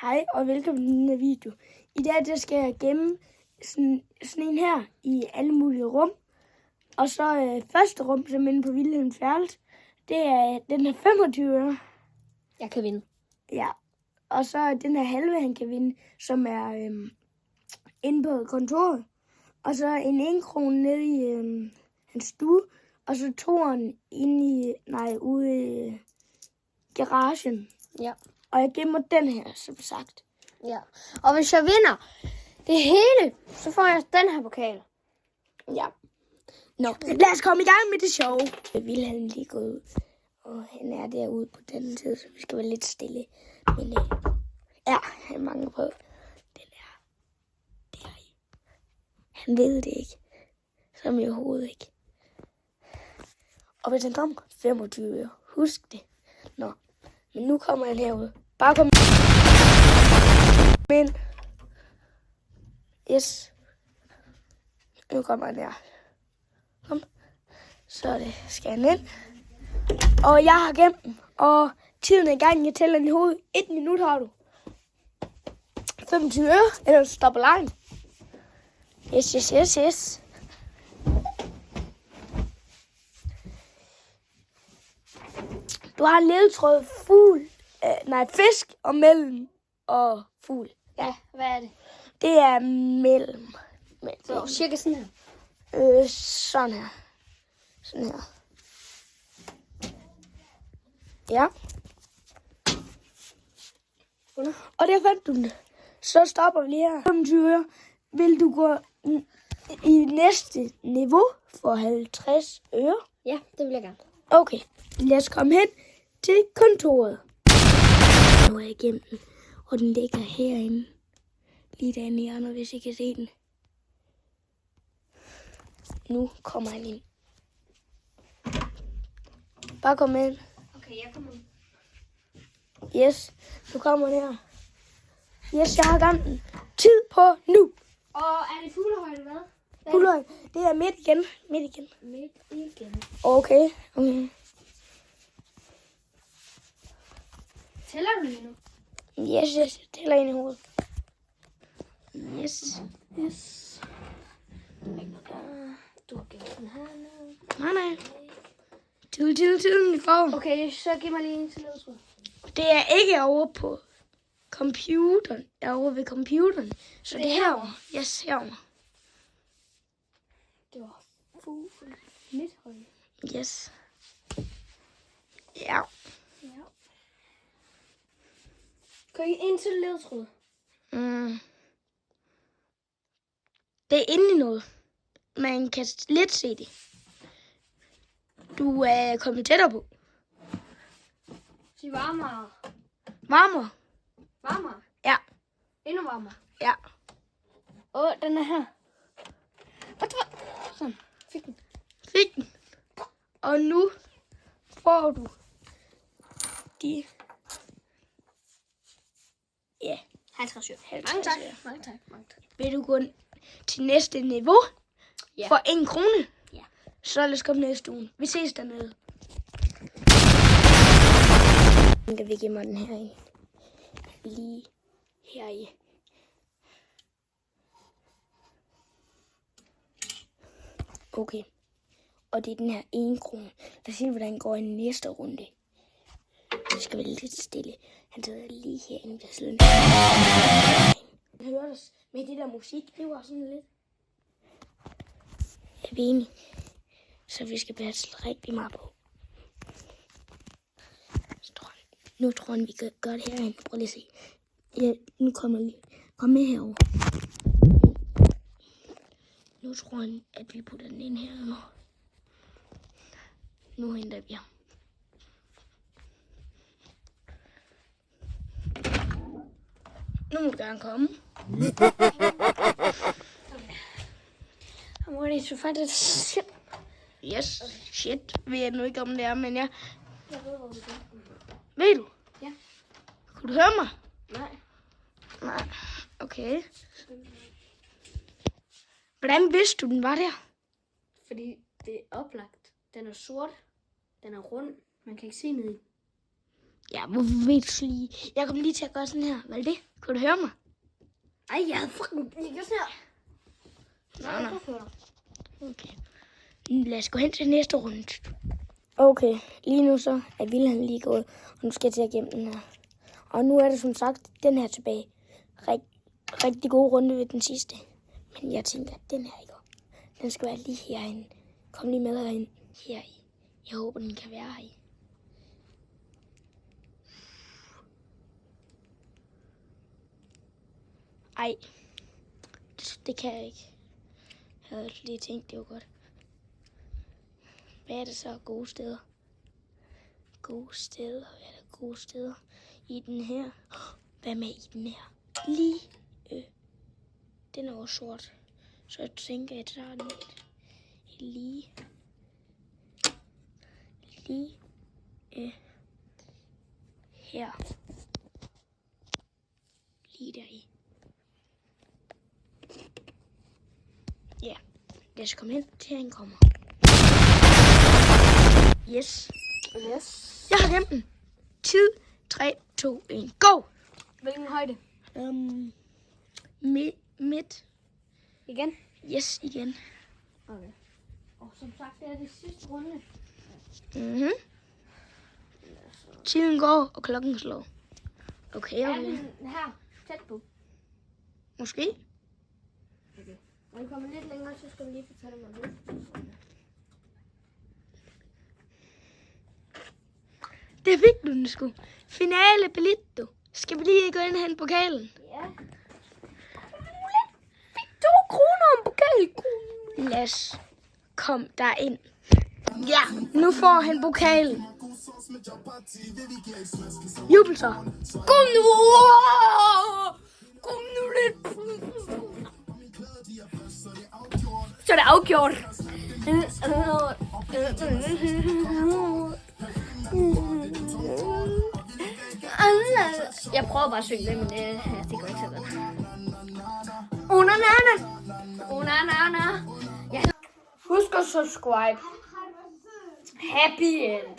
Hej og velkommen til den her video. I dag der skal jeg gemme sådan en her i alle mulige rum. Og så første rum, som er inde på Vilhelms værelse, det er den her 25 øre. Jeg kan vinde. Ja, og så den her halve, han kan vinde, som er inde på kontoret. Og så en 1 krone nede i hans stue. Og så toeren ude i garagen. Ja. Og jeg gemmer den her, som sagt. Ja. Og hvis jeg vinder det hele, så får jeg den her pokal. Ja. Nå, lad os komme i gang med det show. Vilhelm lige gå ud, og han er derude på den side, så vi skal være lidt stille. Men ja, han mangler på den der i. Han ved det ikke. Som i overhovedet ikke. Og hvis han kommer 25 øre, husk det. Nå, men nu kommer han herude. Bare kom ind. Yes. Nu kommer han her. Kom. Så er det skal ind. Og jeg har gemt den. Og tiden er i gang. Jeg tæller den i hovedet. 1 minut har du. 25 øre. Ellers stopper lejen. Yes. Du har ledetråd fugl. Fisk og mellem og fugl. Ja, hvad er det? Det er mellem. Så cirka sådan her. Sådan her. Sådan her. Ja. Og der fandt du den. Så stopper vi lige her. 25 øre. Vil du gå i næste niveau for 50 øre? Ja, det vil jeg gerne. Okay, lad os komme hen til kontoret. Nu er jeg gemt den, og den ligger herinde. Lige derinde i hjørnet, hvis I kan se den. Nu kommer han ind. Bare kom ind. Okay, jeg kommer ind. Yes, nu kommer han her. Yes, jeg har gemt den. Tid på nu. Og er det fuglehøjde, hvad? Fuglehøjde, det er midt igen. Midt igen. Okay. Tæller du lige nu? Yes, jeg tæller ind i hovedet. Yes. Du har gemt den her nu. Nej. Tiden går. Okay, så giv mig lige en til ledetråd. Det er ikke over på computeren. Jeg er over ved computeren. Så det er herovre. Yes, herovre. Det var fugl. Midthøjde. Yes. Ja. Kan I ind til ledetråd? Det er inde i noget. Man kan lidt se det. Du er kommet tættere på. Sig varmere. Varmere. Varmere? Ja. Endnu varmere? Ja. Den er her. Sådan. Fik den. Og nu får du de... Ja. 50 øre. 50 øre. Mange tak. Vil du gå til næste niveau? Ja. For 1 krone? Ja. Så lad os komme næste uge. Vi ses dernede. Nu kan vi give mig den her i. Lige her i. Okay. Og det er den her 1 krone. Lad os se, hvordan går i næste runde. Så skal vi lidt stille. Han sidder lige herinde ved siden. Jeg hører os med det der musik. Det var sådan lidt. Er vi enige? Så vi skal passe rigtig meget på. Nu tror jeg, vi kan gøre det herinde. Prøv lige at se. Ja, nu kommer jeg lige. Kom med herover. Nu tror jeg, at vi putter den ind her nu. Nu henter vi ham. Nu må du gerne komme. I'm ready to fight it. Shit. Yes, shit. Ved jeg nu ikke om det er, men ja. Jeg ved, hvor vi gør. Ved du? Ja. Kunne du høre mig? Nej. Okay. Hvordan vidste du, den var der? Fordi det er oplagt. Den er sort. Den er rund. Man kan ikke se ned i. Ja, hvorfor ved du så lige? Jeg kommer lige til at gøre sådan her. Hvad er det? Kunne du høre mig? Ej, jeg havde fucking... Jeg gør sådan her. Nej. Okay. Lad os gå hen til næste runde. Okay, lige nu så er Vilhelm lige gået, og nu skal jeg til at gemme den her. Og nu er det som sagt den her tilbage. Rigtig god runde ved den sidste. Men jeg tænker, at den her ikke. Den skal være lige herinde. Kom lige med herind. Her i. Jeg håber, den kan være her i. Ej. Det kan jeg ikke. Jeg havde lige tænkt, det var godt. Hvad er det så? Gode steder. Gode steder. Hvad er der gode steder? I den her. Hvad med i den her? Lige. Den er også sort. Så jeg tænker, jeg tager den lige. Lige. Her. Lige deri. Ja. Lad os komme hen til han kommer. Yes. Jeg har gemt den. Tid. 3, 2, 1. Go! Hvilken højde? Midt. Igen? Yes, igen. Okay. Og som sagt, det er det sidste runde. Mhm. Tiden går, og klokken slår. Okay. Er den her tæt på? Måske. Okay. Når vi kommer lidt længere, så skal vi lige fortælle mig det. Det fik du den sgu. Finale Belitto. Skal vi lige gå ind og hente pokalen? Ja. Fik 2 kroner om pokal. Lad os komme derind. Ja, nu får han pokalen. Jubel så. Kom nu! Kom nu lidt. Så er det afgjort. Jeg prøver bare at synge det, men det går ikke så godt. Husk at subscribe. Happy end.